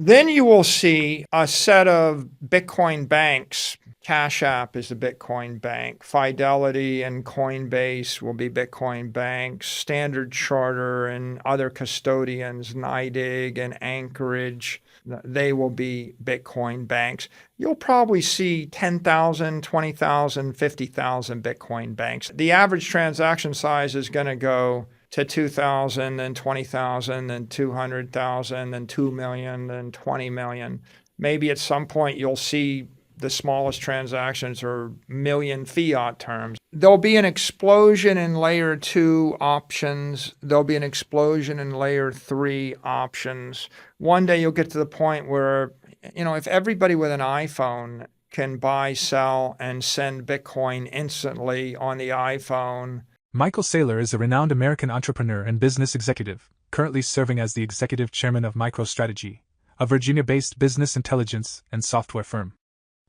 Then you will see a set of Bitcoin banks. Cash App is a Bitcoin bank. Fidelity and Coinbase will be Bitcoin banks. Standard Chartered and other custodians, NYDIG and Anchorage, they will be Bitcoin banks. You'll probably see 10,000, 20,000, 50,000 Bitcoin banks. The average transaction size is going to go to 2,000, then 20,000, then 200,000, then 2 million, then 20 million. Maybe at some point you'll see the smallest transactions are million fiat terms. There'll be an explosion in layer 2 options. There'll be an explosion in layer 3 options. One day you'll get to the point where, if everybody with an iPhone can buy, sell, and send Bitcoin instantly on the iPhone. Michael Saylor is a renowned American entrepreneur and business executive, currently serving as the executive chairman of MicroStrategy, a Virginia-based business intelligence and software firm.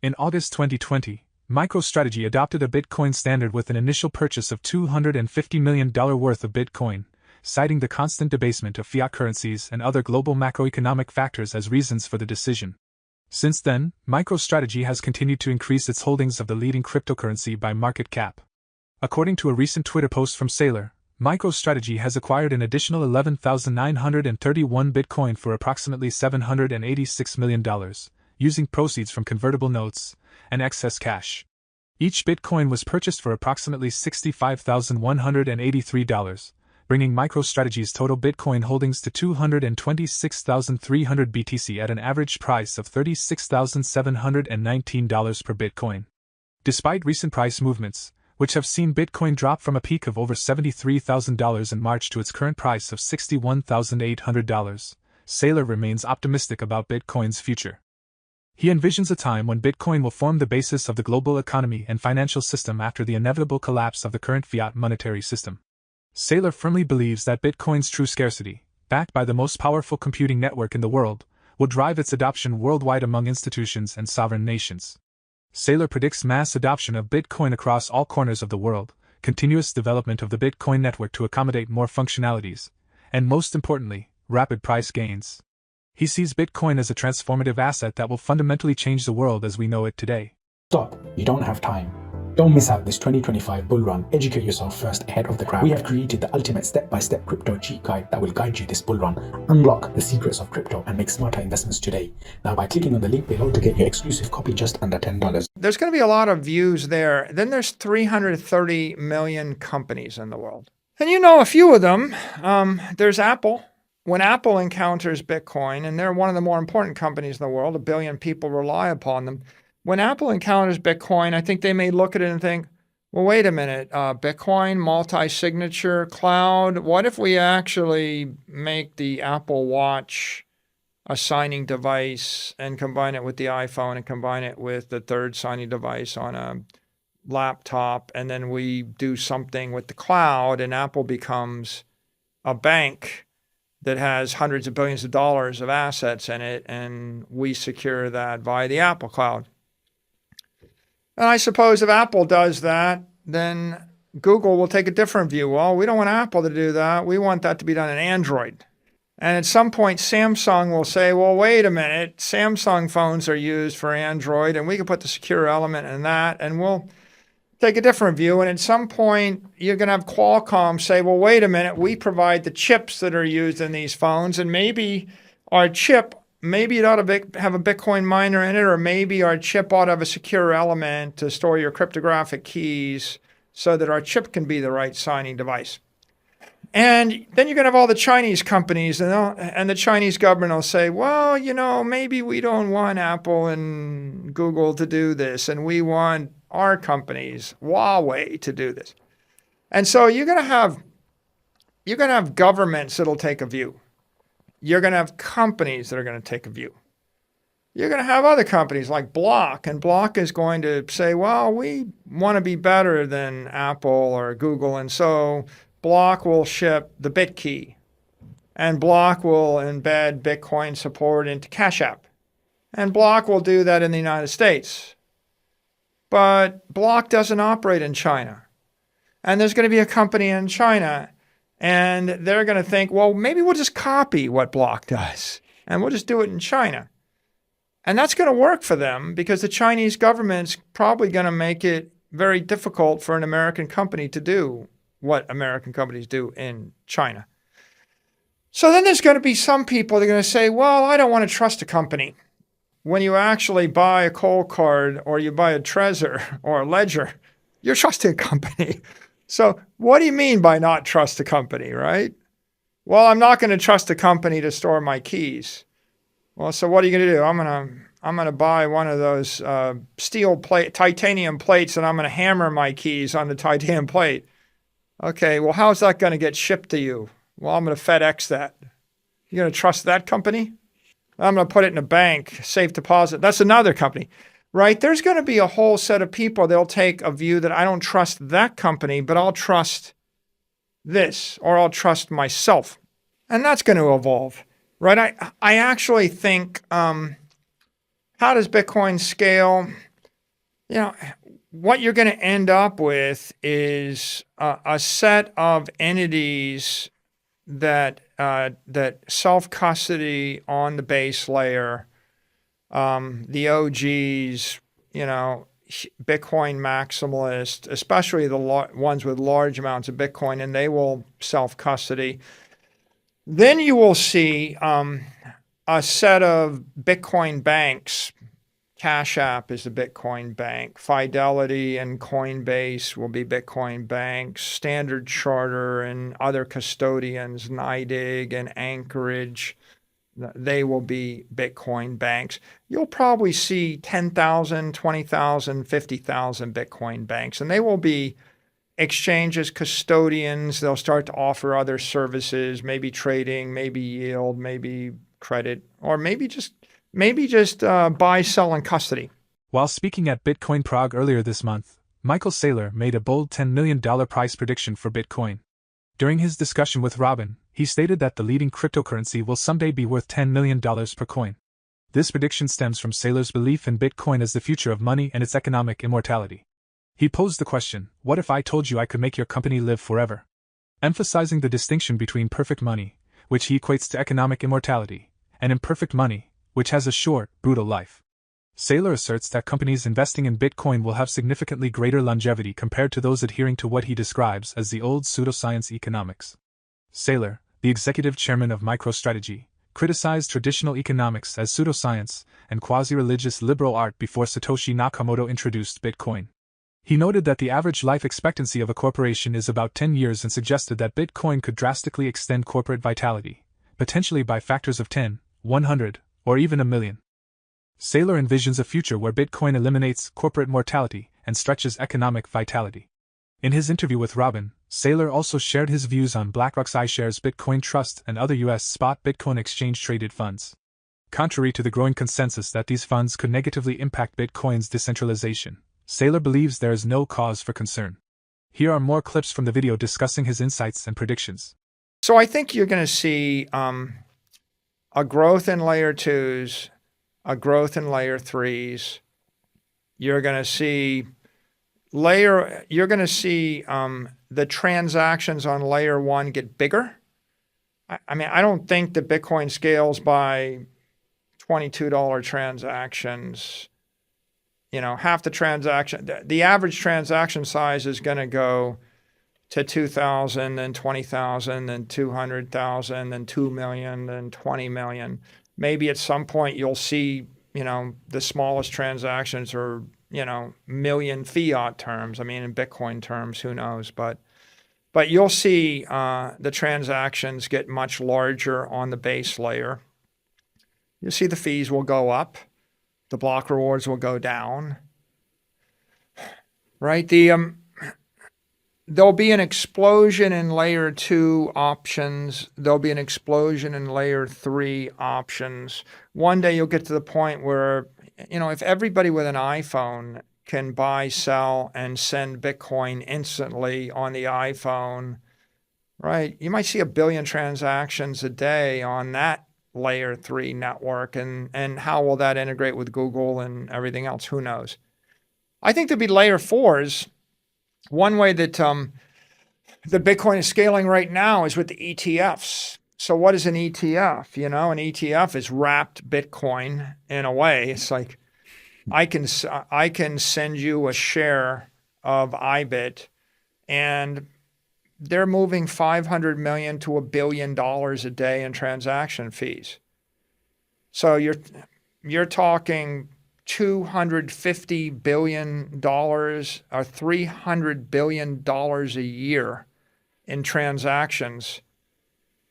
In August 2020, MicroStrategy adopted a Bitcoin standard with an initial purchase of $250 million worth of Bitcoin, citing the constant debasement of fiat currencies and other global macroeconomic factors as reasons for the decision. Since then, MicroStrategy has continued to increase its holdings of the leading cryptocurrency by market cap. According to a recent Twitter post from Saylor, MicroStrategy has acquired an additional 11,931 Bitcoin for approximately $786 million, using proceeds from convertible notes and excess cash. Each Bitcoin was purchased for approximately $65,183, bringing MicroStrategy's total Bitcoin holdings to 226,300 BTC at an average price of $36,719 per Bitcoin. Despite recent price movements, which have seen Bitcoin drop from a peak of over $73,000 in March to its current price of $61,800, Saylor remains optimistic about Bitcoin's future. He envisions a time when Bitcoin will form the basis of the global economy and financial system after the inevitable collapse of the current fiat monetary system. Saylor firmly believes that Bitcoin's true scarcity, backed by the most powerful computing network in the world, will drive its adoption worldwide among institutions and sovereign nations. Saylor predicts mass adoption of Bitcoin across all corners of the world, continuous development of the Bitcoin network to accommodate more functionalities, and most importantly, rapid price gains. He sees Bitcoin as a transformative asset that will fundamentally change the world as we know it today. Stop. You don't have time. Don't miss out this 2025 bull run. Educate yourself first ahead of the crowd. We have created the ultimate step-by-step crypto cheat guide that will guide you this bull run. Unlock the secrets of crypto and make smarter investments today. Now by clicking on the link below to get your exclusive copy just under $10. There's going to be a lot of views there. Then there's 330 million companies in the world. And a few of them. There's Apple. When Apple encounters Bitcoin, and they're one of the more important companies in the world, 1 billion people rely upon them. When Apple encounters Bitcoin, I think they may look at it and think, well, wait a minute, Bitcoin, multi-signature, cloud, what if we actually make the Apple Watch a signing device and combine it with the iPhone and combine it with the third signing device on a laptop, and then we do something with the cloud and Apple becomes a bank that has hundreds of billions of dollars of assets in it, and we secure that via the Apple Cloud. And I suppose if Apple does that, then Google will take a different view. Well, we don't want Apple to do that. We want that to be done in Android. And at some point, Samsung will say, well, wait a minute, Samsung phones are used for Android, and we can put the secure element in that, and we'll take a different view. And at some point, you're going to have Qualcomm say, well, wait a minute, we provide the chips that are used in these phones, and maybe our chip, maybe it ought to have a Bitcoin miner in it, or maybe our chip ought to have a secure element to store your cryptographic keys so that our chip can be the right signing device. And then you're going to have all the Chinese companies, and the Chinese government will say, well, maybe we don't want Apple and Google to do this, and we want our companies, Huawei, to do this. And so you're going to have governments that'll take a view. You're going to have companies that are going to take a view. You're going to have other companies like Block, and Block is going to say, well, we want to be better than Apple or Google, and so Block will ship the BitKey, and Block will embed Bitcoin support into Cash App, and Block will do that in the United States. But Block doesn't operate in China, and there's going to be a company in China, and they're going to think, well, maybe we'll just copy what Block does. and we'll just do it in China. And that's going to work for them because the Chinese government's probably going to make it very difficult for an American company to do what American companies do in China. So then there's going to be some people that are going to say, well, I don't want to trust a company. When you actually buy a Cold Card or you buy a Trezor or a Ledger, you're trusting a company. So what do you mean by not trust a company, right? Well, I'm not going to trust a company to store my keys. Well, so what are you going to do? I'm going to buy one of those titanium plates, and I'm going to hammer my keys on the titanium plate. Okay, well, how's that going to get shipped to you? Well, I'm going to FedEx that. You're going to trust that company? I'm going to put it in a bank, safe deposit. That's another company, right? There's going to be a whole set of people. They'll take a view that I don't trust that company, but I'll trust this, or I'll trust myself. And that's going to evolve, right? I actually think, how does Bitcoin scale? You know, what you're going to end up with is a set of entities that self-custody on the base layer, the OGs, Bitcoin maximalists, especially the ones with large amounts of Bitcoin, and they will self-custody. Then you will see a set of Bitcoin banks. Cash App is the Bitcoin bank. Fidelity and Coinbase will be Bitcoin banks. Standard Charter and other custodians, NYDIG and Anchorage, they will be Bitcoin banks. You'll probably see 10,000, 20,000, 50,000 Bitcoin banks, and they will be exchanges, custodians. They'll start to offer other services, maybe trading, maybe yield, maybe credit, or maybe just buy, sell, and custody. While speaking at Bitcoin Prague earlier this month, Michael Saylor made a bold $10 million price prediction for Bitcoin. During his discussion with Robin, he stated that the leading cryptocurrency will someday be worth $10 million per coin. This prediction stems from Saylor's belief in Bitcoin as the future of money and its economic immortality. He posed the question, what if I told you I could make your company live forever? Emphasizing the distinction between perfect money, which he equates to economic immortality, and imperfect money, which has a short, brutal life. Saylor asserts that companies investing in Bitcoin will have significantly greater longevity compared to those adhering to what he describes as the old pseudoscience economics. Saylor, the executive chairman of MicroStrategy, criticized traditional economics as pseudoscience and quasi-religious liberal art before Satoshi Nakamoto introduced Bitcoin. He noted that the average life expectancy of a corporation is about 10 years and suggested that Bitcoin could drastically extend corporate vitality, potentially by factors of 10, 100, or even 1,000,000. Saylor envisions a future where Bitcoin eliminates corporate mortality and stretches economic vitality. In his interview with Robin, Saylor also shared his views on BlackRock's iShares Bitcoin Trust and other U.S. spot Bitcoin exchange-traded funds. Contrary to the growing consensus that these funds could negatively impact Bitcoin's decentralization, Saylor believes there is no cause for concern. Here are more clips from the video discussing his insights and predictions. So I think you're going to see a growth in layer 2s, a growth in layer 3s. You're going to see the transactions on layer 1 get bigger. I mean, I don't think that Bitcoin scales by $22 transactions. Half the transaction, the average transaction size is going to go to 2,000, then 20,000, then 200,000, then 2 million, then 20 million. Maybe at some point you'll see, the smallest transactions are, million fiat terms. I mean, in Bitcoin terms, who knows? But you'll see the transactions get much larger on the base layer. You'll see the fees will go up. The block rewards will go down. Right? There'll be an explosion in layer 2 options. There'll be an explosion in layer 3 options. One day you'll get to the point where, if everybody with an iPhone can buy, sell, and send Bitcoin instantly on the iPhone, right? You might see 1 billion transactions a day on that layer 3 network. And how will that integrate with Google and everything else? Who knows? I think there'll be layer 4s. One way that the Bitcoin is scaling right now is with the ETFs. So what is an ETF? You know, an ETF is wrapped Bitcoin in a way. It's like I can send you a share of IBIT, and they're moving 500 million to $1 billion a day in transaction fees. So you're talking $250 billion or $300 billion a year in transactions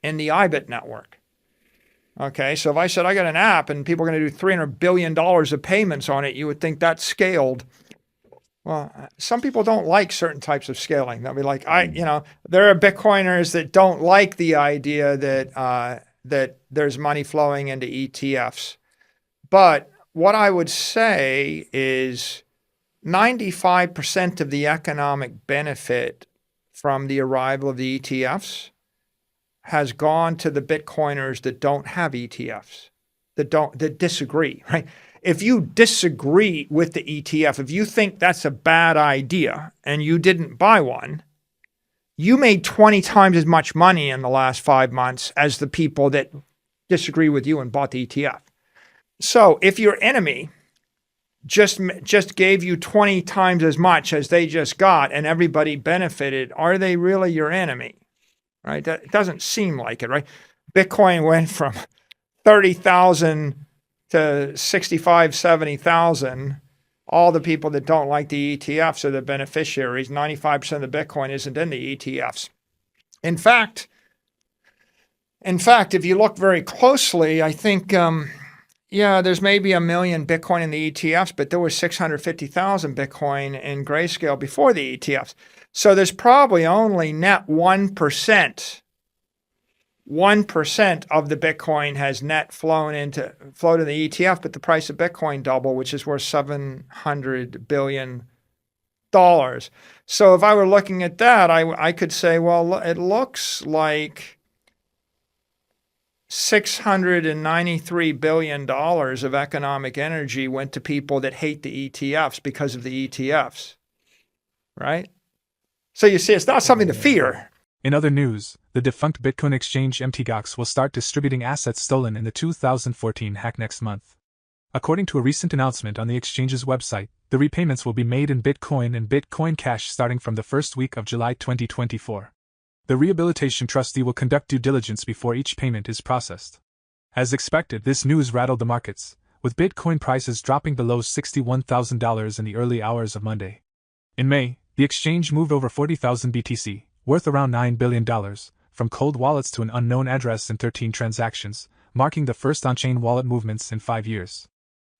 in the IBIT network. Okay, so if I said I got an app and people are going to do $300 billion of payments on it, you would think that's scaled. Well, some people don't like certain types of scaling. They'll be like, there are Bitcoiners that don't like the idea that there's money flowing into ETFs. But what I would say is 95% of the economic benefit from the arrival of the ETFs has gone to the Bitcoiners that don't have ETFs, that disagree, right? If you disagree with the ETF, if you think that's a bad idea and you didn't buy one, you made 20 times as much money in the last 5 months as the people that disagree with you and bought the ETF. So if your enemy just gave you 20 times as much as they just got and everybody benefited, are they really your enemy? Right? That doesn't seem like it, right? Bitcoin went from 30,000 to 65, 70,000. All the people that don't like the ETFs are the beneficiaries. 95% of the Bitcoin isn't in the ETFs. In fact, if you look very closely, I think, there's maybe 1 million Bitcoin in the ETFs, but there was 650,000 Bitcoin in Grayscale before the ETFs. So there's probably only net 1% of the Bitcoin has net flowed into the ETF, but the price of Bitcoin doubled, which is worth $700 billion. So if I were looking at that, I could say, well, it looks like $693 billion of economic energy went to people that hate the ETFs because of the ETFs, right? So you see, it's not something to fear. In other news, the defunct Bitcoin exchange MTGOX will start distributing assets stolen in the 2014 hack next month. According to a recent announcement on the exchange's website, the repayments will be made in Bitcoin and Bitcoin Cash starting from the first week of July 2024. The rehabilitation trustee will conduct due diligence before each payment is processed. As expected, this news rattled the markets, with Bitcoin prices dropping below $61,000 in the early hours of Monday. In May, the exchange moved over 40,000 BTC, worth around $9 billion, from cold wallets to an unknown address in 13 transactions, marking the first on-chain wallet movements in 5 years.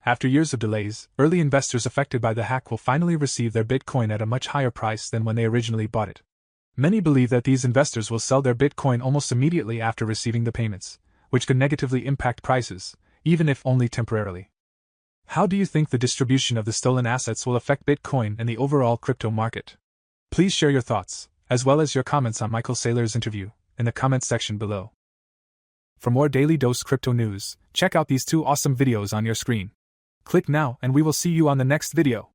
After years of delays, early investors affected by the hack will finally receive their Bitcoin at a much higher price than when they originally bought it. Many believe that these investors will sell their Bitcoin almost immediately after receiving the payments, which could negatively impact prices, even if only temporarily. How do you think the distribution of the stolen assets will affect Bitcoin and the overall crypto market? Please share your thoughts, as well as your comments on Michael Saylor's interview, in the comments section below. For more Daily Dose Crypto news, check out these 2 awesome videos on your screen. Click now and we will see you on the next video.